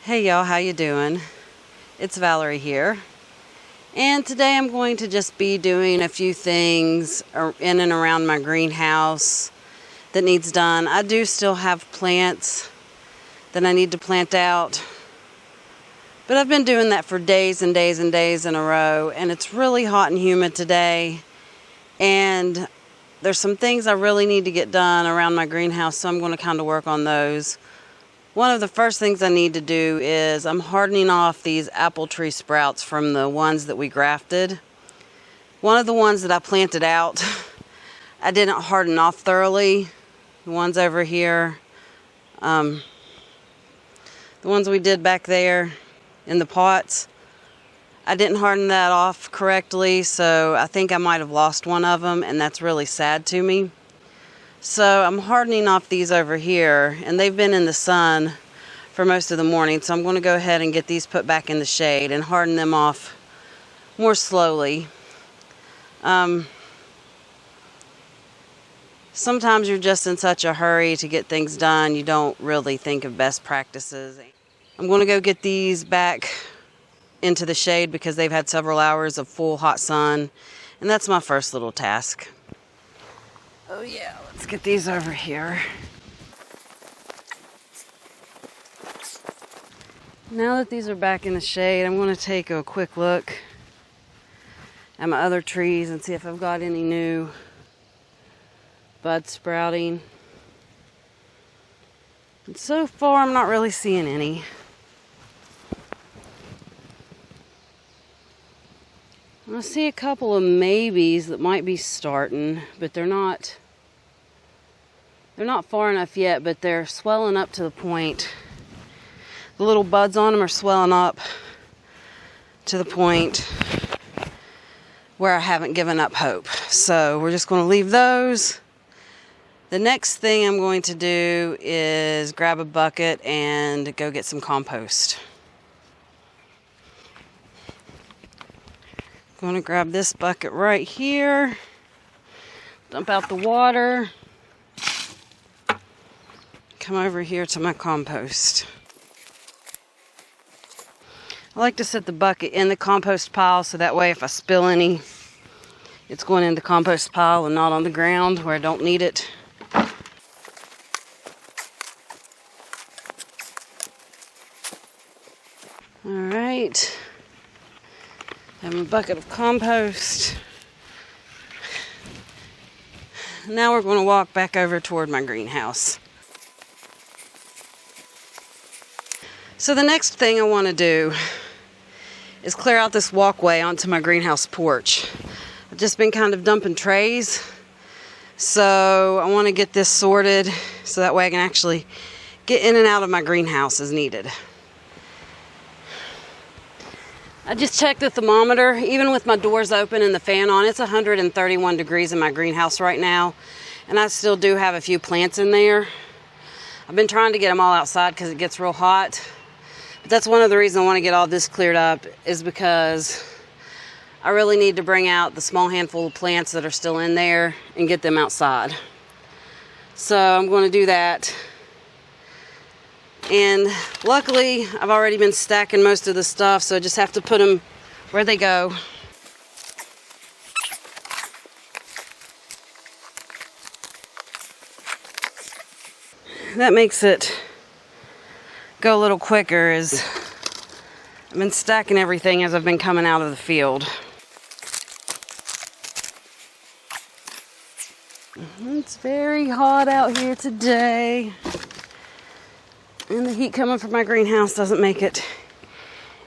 Hey y'all, how you doing? It's Valerie here. And today I'm going to just be doing a few things in and around my greenhouse that needs done. I do still have plants that I need to plant out. But I've been doing that for days and days and days in a row. And it's really hot and humid today. And there's some things I really need to get done around my greenhouse. So I'm going to kind of work on those. One of the first things I need to do is I'm hardening off these apple tree sprouts from the ones that we grafted. One of the ones that I planted out, I didn't harden off thoroughly. The ones over here, the ones we did back there in the pots, I didn't harden that off correctly, so I think I might have lost one of them, and that's really sad to me. So I'm hardening off these over here, and they've been in the sun for most of the morning, so I'm going to go ahead and get these put back in the shade and harden them off more slowly. Sometimes you're just in such a hurry to get things done, you don't really think of best practices. I'm going to go get these back into the shade because they've had several hours of full hot sun, and that's my first little task. Oh yeah, let's get these over here. Now that these are back in the shade, I'm going to take a quick look at my other trees and see if I've got any new buds sprouting. And so far, I'm not really seeing any. I see a couple of maybes that might be starting, but they're not far enough yet, but they're swelling up to the point. The little buds on them are swelling up to the point where I haven't given up hope. So we're just going to leave those. The next thing I'm going to do is grab a bucket and go get some compost. I'm going to grab this bucket right here, dump out the water, come over here to my compost. I like to set the bucket in the compost pile so that way if I spill any, it's going in the compost pile and not on the ground where I don't need it. All right. I have a bucket of compost. Now we're going to walk back over toward my greenhouse. So the next thing I want to do is clear out this walkway onto my greenhouse porch. I've just been kind of dumping trays. So I want to get this sorted so that way I can actually get in and out of my greenhouse as needed. I just checked the thermometer. Even with my doors open and the fan on, it's 131 degrees in my greenhouse right now. And I still do have a few plants in there. I've been trying to get them all outside because it gets real hot. But that's one of the reasons I want to get all this cleared up is because I really need to bring out the small handful of plants that are still in there and get them outside. So I'm going to do that. And luckily, I've already been stacking most of the stuff, so I just have to put them where they go. That makes it go a little quicker as I've been stacking everything as I've been coming out of the field. It's very hot out here today. And the heat coming from my greenhouse doesn't make it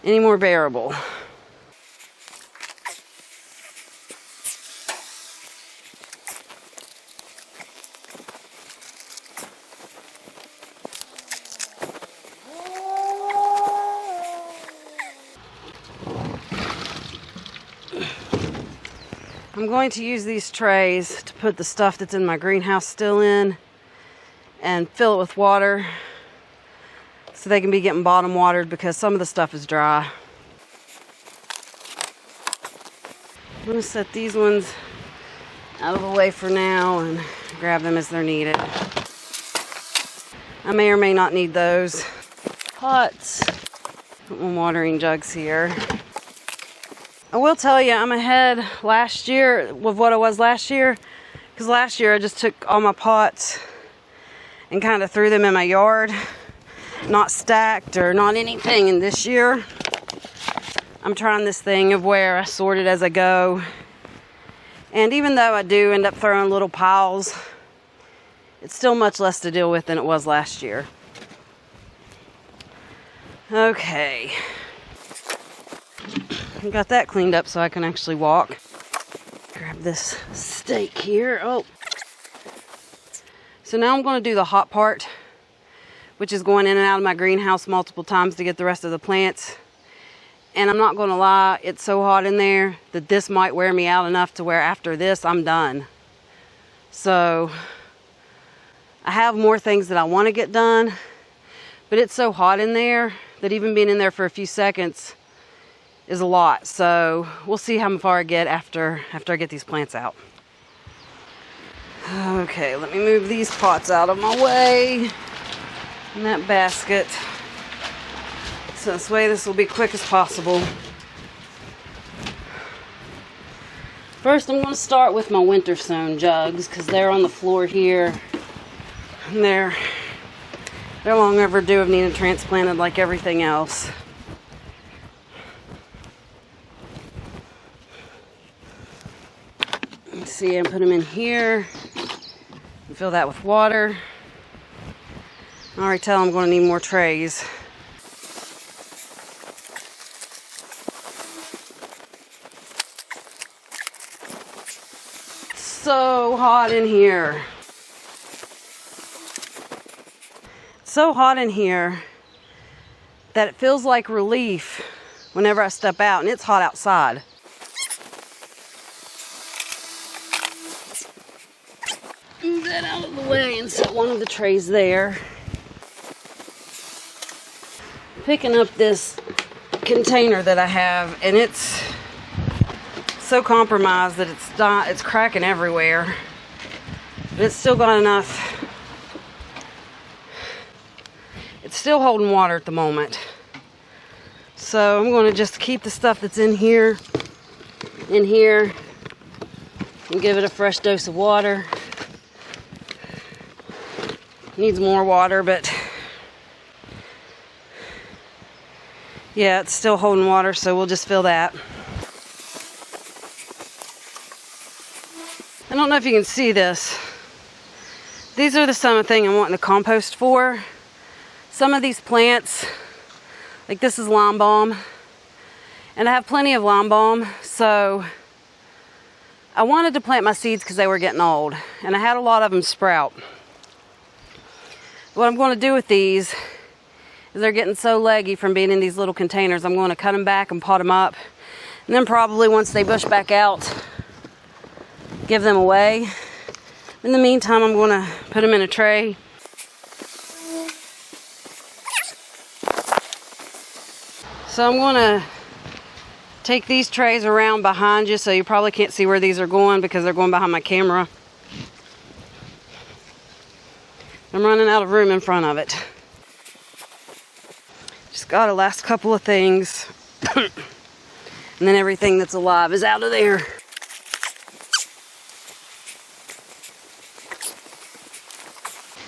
any more bearable. I'm going to use these trays to put the stuff that's in my greenhouse still in and fill it with water so they can be getting bottom watered because some of the stuff is dry. I'm going to set these ones out of the way for now and grab them as they're needed. I may or may not need those pots. Put my watering jugs here. I will tell you, I'm ahead last year with what I was last year. Because last year I just took all my pots and kind of threw them in my yard. Not stacked or not anything. And this year, I'm trying this thing of where I sort it as I go. And even though I do end up throwing little piles, it's still much less to deal with than it was last year. Okay. I got that cleaned up so I can actually walk. Grab this stake here. Oh. So now I'm going to do the hot part, which is going in and out of my greenhouse multiple times to get the rest of the plants. And I'm not going to lie, it's so hot in there that this might wear me out enough to where after this, I'm done. So I have more things that I want to get done, but it's so hot in there that even being in there for a few seconds is a lot. So we'll see how far I get after I get these plants out. Okay, let me move these pots out of my way in that basket. So this way this will be quick as possible. First I'm going to start with my winter sown jugs because they're on the floor here. And they're long overdue of needing transplanted like everything else. Let's see, and put them in here. And fill that with water. I already tell I'm going to need more trays. It's so hot in here. It's so hot in here that it feels like relief whenever I step out, and it's hot outside. Move that out of the way and set one of the trays there. Picking up this container that I have, and it's so compromised that it's cracking everywhere. But it's still got enough. It's still holding water at the moment. So I'm going to just keep the stuff that's in here, and give it a fresh dose of water. Needs more water, but yeah, it's still holding water, so we'll just fill that. I don't know if you can see this. These are the some of the thing I'm wanting to compost for. Some of these plants, like this is lime balm, and I have plenty of lime balm, so I wanted to plant my seeds because they were getting old, and I had a lot of them sprout. What I'm going to do with these is they're getting so leggy from being in these little containers. I'm going to cut them back and pot them up, and then probably once they bush back out, give them away. In the meantime, I'm going to put them in a tray. So I'm going to take these trays around behind you, so you probably can't see where these are going because they're going behind my camera. I'm running out of room in front of it. Just got a last couple of things. And then everything that's alive is out of there.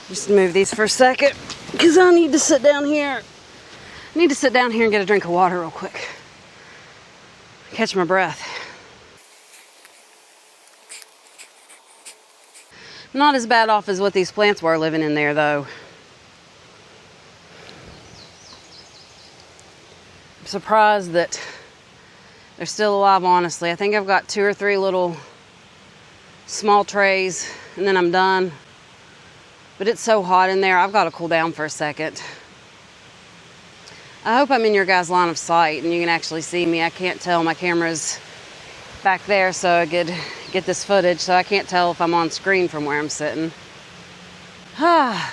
Just move these for a second because I need to sit down here. I need to sit down here and get a drink of water real quick. Catch my breath. Not as bad off as what these plants were living in there, though. I'm surprised that they're still alive, honestly. I think I've got 2 or 3 little small trays, and then I'm done. But it's so hot in there, I've got to cool down for a second. I hope I'm in your guys' line of sight and you can actually see me. I can't tell. My camera's back there so I could get this footage, so I can't tell if I'm on screen from where I'm sitting. Yeah,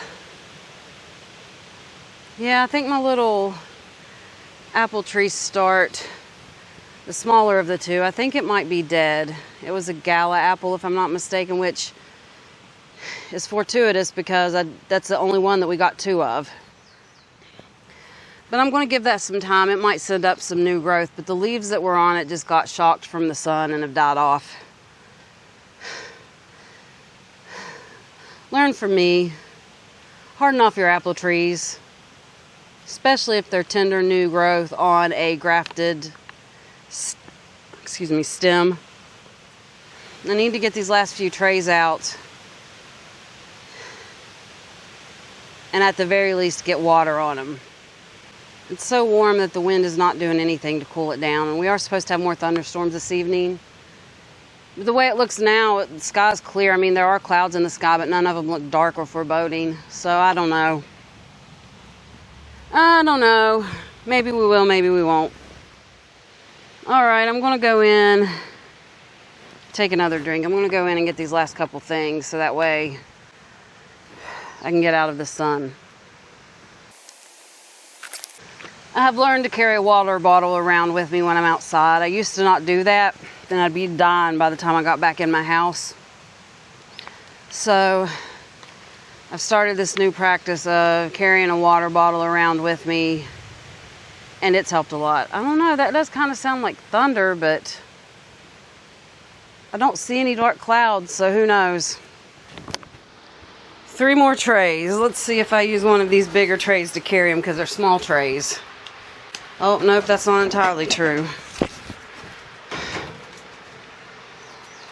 I think my little apple tree start, the smaller of the two, I think it might be dead. It was a gala apple, if I'm not mistaken, which is fortuitous because that's the only one that we got 2 of. But I'm going to give that some time. It might send up some new growth, but the leaves that were on it just got shocked from the sun and have died off. Learn from me. Harden off your apple trees, especially if they're tender new growth on a grafted stem. I need to get these last few trays out, and at the very least get water on them. It's so warm that the wind is not doing anything to cool it down, and we are supposed to have more thunderstorms this evening. But the way it looks now, the sky's clear. I mean, there are clouds in the sky, but none of them look dark or foreboding, so I don't know. Maybe we will, maybe we won't. All right, I'm going to go in, take another drink. I'm going to go in and get these last couple things so that way I can get out of the sun. I have learned to carry a water bottle around with me when I'm outside. I used to not do that. Then I'd be dying by the time I got back in my house. So I've started this new practice of carrying a water bottle around with me, and it's helped a lot. I don't know, that does kind of sound like thunder, but I don't see any dark clouds, so who knows. 3 more trays. Let's see if I use one of these bigger trays to carry them because they're small trays. Oh, nope, that's not entirely true.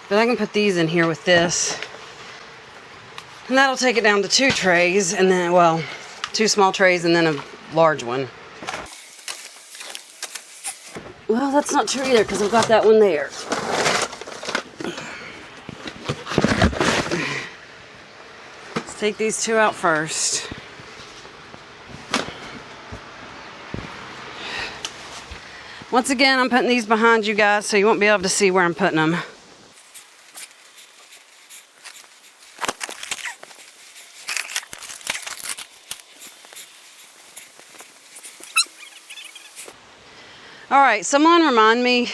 But I can put these in here with this. And that'll take it down to 2 trays, and then, well, 2 small trays and then a large one. Well, that's not true either because I've got that one there. Let's take these 2 out first. Once again, I'm putting these behind you guys so you won't be able to see where I'm putting them. Alright, someone remind me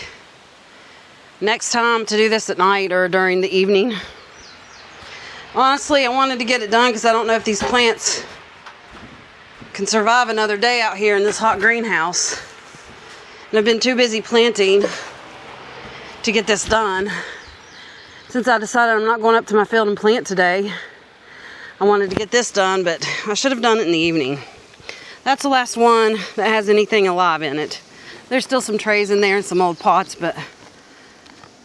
next time to do this at night or during the evening. Honestly, I wanted to get it done because I don't know if these plants can survive another day out here in this hot greenhouse. And I've been too busy planting to get this done. Since I decided I'm not going up to my field and plant today, I wanted to get this done, but I should have done it in the evening. That's the last one that has anything alive in it. There's still some trays in there and some old pots, but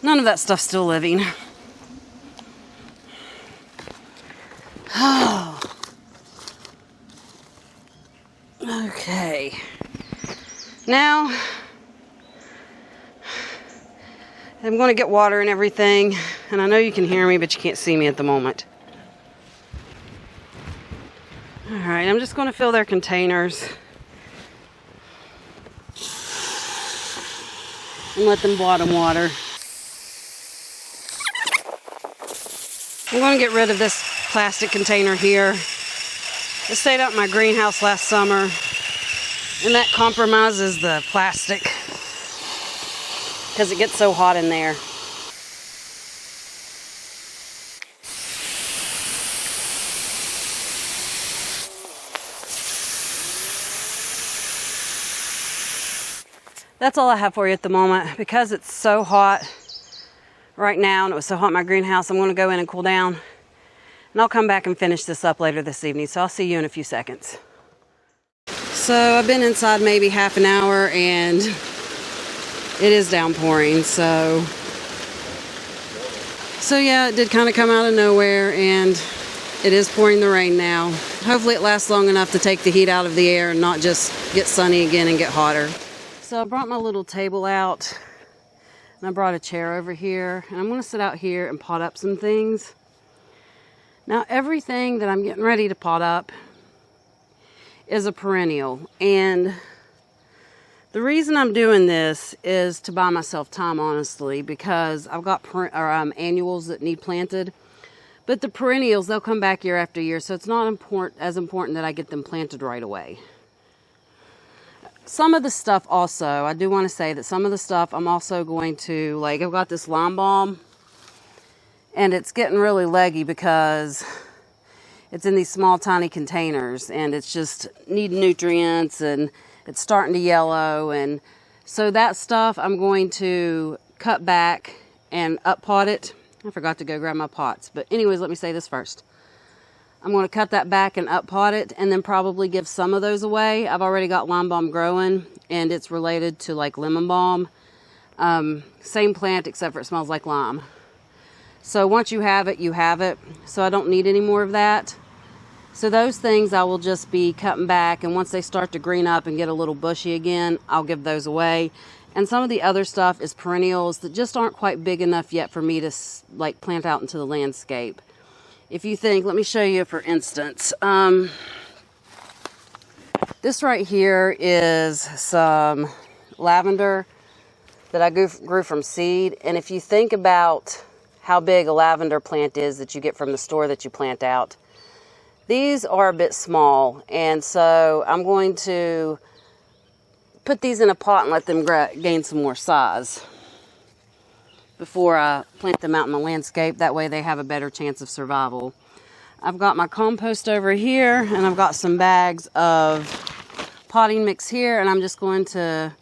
none of that stuff's still living. Oh. Okay. Now, I'm going to get water and everything, and I know you can hear me, but you can't see me at the moment. Alright, I'm just going to fill their containers and let them bottom water. I'm going to get rid of this plastic container here. It stayed out in my greenhouse last summer, and that compromises the plastic because it gets so hot in there. That's all I have for you at the moment. Because it's so hot right now and it was so hot in my greenhouse, I'm going to go in and cool down. And I'll come back and finish this up later this evening. So I'll see you in a few seconds. So I've been inside maybe half an hour and it is downpouring. So yeah, it did kind of come out of nowhere and it is pouring the rain now. Hopefully it lasts long enough to take the heat out of the air and not just get sunny again and get hotter. So I brought my little table out and I brought a chair over here and I'm going to sit out here and pot up some things. Now everything that I'm getting ready to pot up is a perennial, and the reason I'm doing this is to buy myself time, honestly, because I've got annuals that need planted, but the perennials, they'll come back year after year, so it's not as important that I get them planted right away. Some of the stuff also, I do want to say that some of the stuff I'm also going to, like, I've got this lime balm, and it's getting really leggy because it's in these small tiny containers and it's just needing nutrients and that's starting to yellow. And so that stuff I'm going to cut back and up pot it. I forgot to go grab my pots. But anyways, let me say this first. I'm going to cut that back and up pot it, and then probably give some of those away. I've already got lime balm growing, and it's related to like lemon balm. Same plant, except for it smells like lime. So once you have it, you have it. So I don't need any more of that. So those things I will just be cutting back, and once they start to green up and get a little bushy again, I'll give those away. And some of the other stuff is perennials that just aren't quite big enough yet for me to like plant out into the landscape. If you think, let me show you for instance, this right here is some lavender that I grew from seed. And if you think about how big a lavender plant is that you get from the store that you plant out, these are a bit small. And so I'm going to put these in a pot and let them gain some more size before I plant them out in the landscape. That way they have a better chance of survival. I've got my compost over here, and I've got some bags of potting mix here, and I'm just going to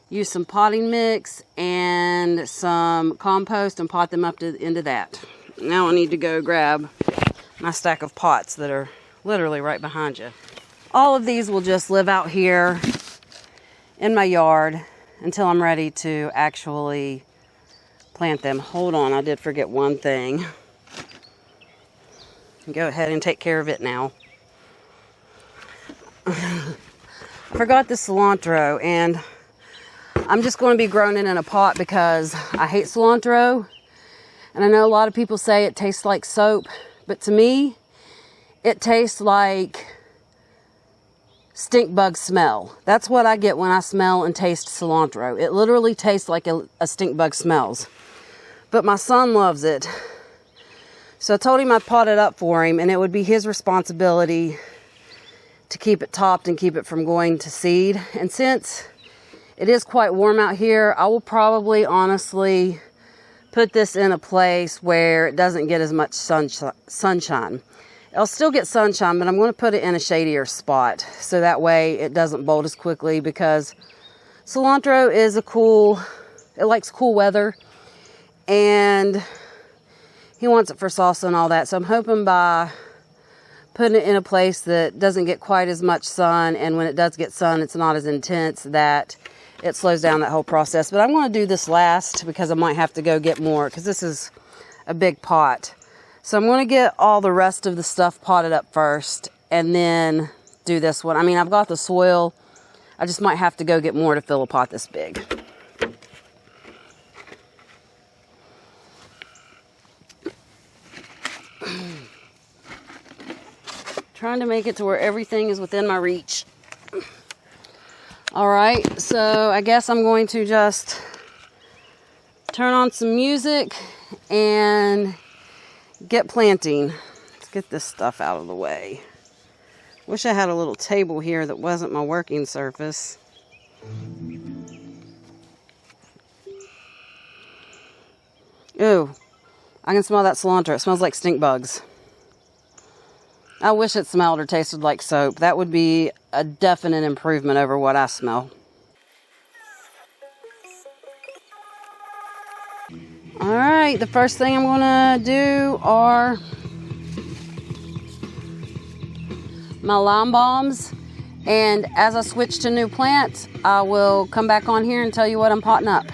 use some potting mix and some compost and pot them up into that. Now I need to go grab my stack of pots that are literally right behind you. All of these will just live out here in my yard until I'm ready to actually plant them. Hold on, I did forget one thing. Go ahead and take care of it now. Forgot the cilantro, and I'm just going to be growing it in a pot because I hate cilantro. And I know a lot of people say it tastes like soap, but to me, it tastes like stink bug smell. That's what I get when I smell and taste cilantro. It literally tastes like a stink bug smells. But my son loves it. So I told him I'd pot it up for him, and it would be his responsibility to keep it topped and keep it from going to seed. And since it is quite warm out here, I will probably honestly put this in a place where it doesn't get as much sunshine. It'll still get sunshine, but I'm going to put it in a shadier spot so that way it doesn't bolt as quickly, because cilantro is it likes cool weather, and he wants it for salsa and all that. So I'm hoping by putting it in a place that doesn't get quite as much sun, and when it does get sun, it's not as intense, that it slows down that whole process. But I'm going to do this last because I might have to go get more, because this is a big pot. So I'm going to get all the rest of the stuff potted up first and then do this one. I mean, I've got the soil. I just might have to go get more to fill a pot this big. Trying to make it to where everything is within my reach. All right, so I guess I'm going to just turn on some music and get planting. Let's get this stuff out of the way. Wish I had a little table here that wasn't my working surface. Ooh, I can smell that cilantro. It smells like stink bugs. I wish it smelled or tasted like soap. That would be a definite improvement over what I smell. All right, the first thing I'm gonna do are my lime balms. And as I switch to new plants, I will come back on here and tell you what I'm potting up.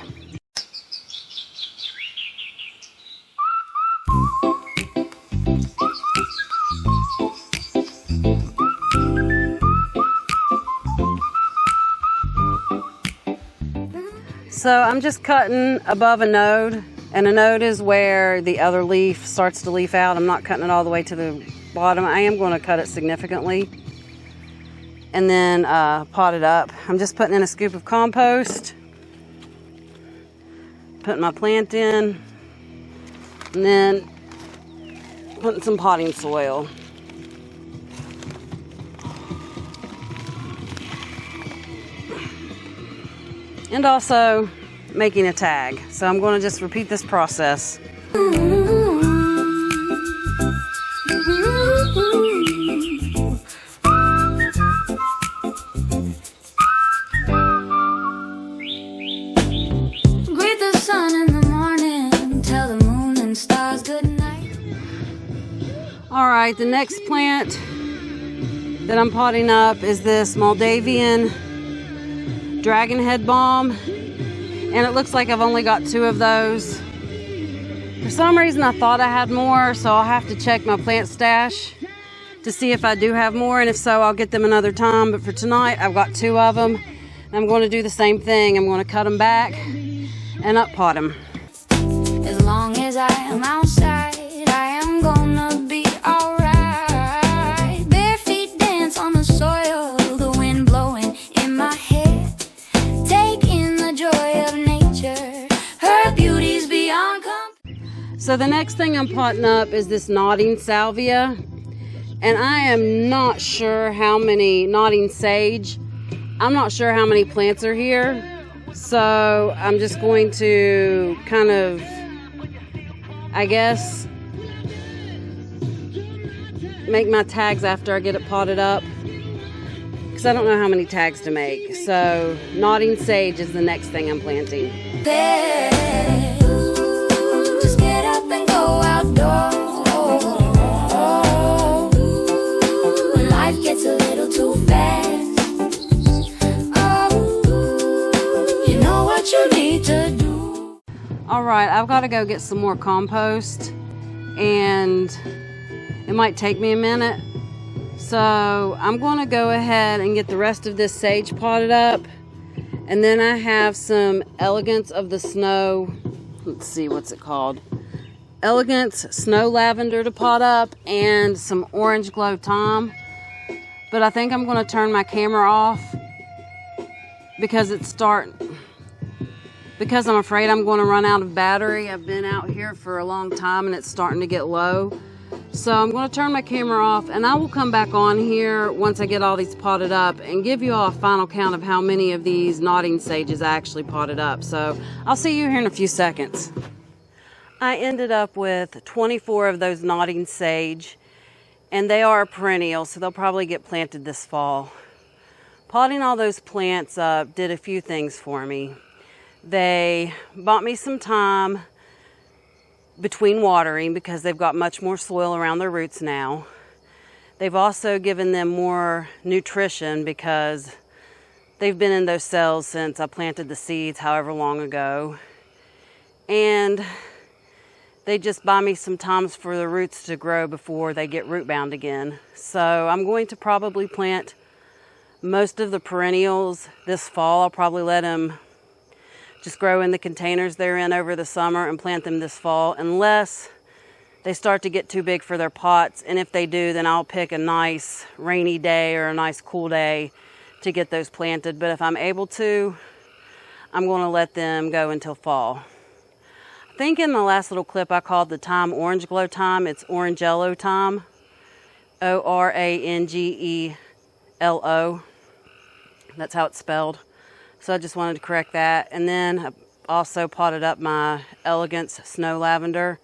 So I'm just cutting above a node, and a node is where the other leaf starts to leaf out. I'm not cutting it all the way to the bottom. I am going to cut it significantly and then pot it up. I'm just putting in a scoop of compost, putting my plant in, and then putting some potting soil. And also making a tag. So I'm going to just repeat this process. All right, the next plant that I'm potting up is this Moldavian dragon head balm, and it looks like I've only got 2 of those. For some reason I thought I had more, so I'll have to check my plant stash to see if I do have more, and if so, I'll get them another time. But for tonight, I've got 2 of them. I'm going to do the same thing. I'm going to cut them back and up pot them. As long as I am outside, I am gonna be alright. Bare feet dance on the soil, the wind blowing in my hair, taking the joy of nature, her beauty's beyond compare. So the next thing I'm potting up is this nodding salvia, and I am not sure how many nodding sage. I'm not sure how many plants are here, so I'm just going to kind of, I guess, make my tags after I get it potted up, because I don't know how many tags to make. So nodding sage is the next thing I'm planting. Just get up and go outdoors. When life gets a little too fast, you know what you need to do. All right, I've got to go get some more compost, and it might take me a minute. So I'm going to go ahead and get the rest of this sage potted up. And then I have some Elegance of the Snow, let's see, what's it called? Elegance Snow Lavender to pot up, and some Orange Glow Thyme. But I think I'm going to turn my camera off because because I'm afraid I'm going to run out of battery. I've been out here for a long time and it's starting to get low. So I'm going to turn my camera off, and I will come back on here once I get all these potted up and give you all a final count of how many of these nodding sages I actually potted up. So I'll see you here in a few seconds. I ended up with 24 of those nodding sage, and they are a perennial, so they'll probably get planted this fall. Potting all those plants up did a few things for me. They bought me some time between watering because they've got much more soil around their roots now. They've also given them more nutrition because they've been in those cells since I planted the seeds however long ago. And they just buy me some time for the roots to grow before they get root bound again. So I'm going to probably plant most of the perennials this fall. I'll probably let them just grow in the containers they're in over the summer and plant them this fall, unless they start to get too big for their pots. And if they do, then I'll pick a nice rainy day or a nice cool day to get those planted. But if I'm able to, I'm going to let them go until fall. I think in the last little clip I called the thyme Orange Glow Thyme. It's Orangello Thyme, Orangelo. That's how it's spelled. So I just wanted to correct that. And then I also potted up my Elegance Snow Lavender,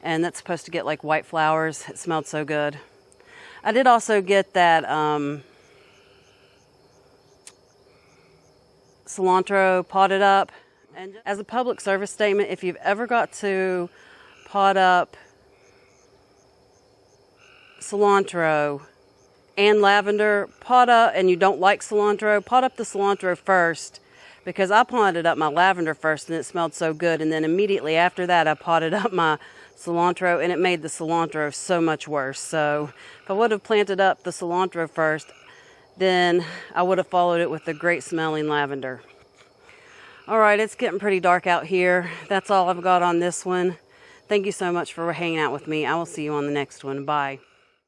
and that's supposed to get like white flowers. It smelled so good. I did also get that cilantro potted up. And as a public service statement, if you've ever got to pot up cilantro and lavender, pot up, and you don't like cilantro, pot up the cilantro first, because I potted up my lavender first and it smelled so good, and then immediately after that I potted up my cilantro and it made the cilantro so much worse. So if I would have planted up the cilantro first, then I would have followed it with the great smelling lavender. Alright, it's getting pretty dark out here. That's all I've got on this one. Thank you so much for hanging out with me. I will see you on the next one. Bye.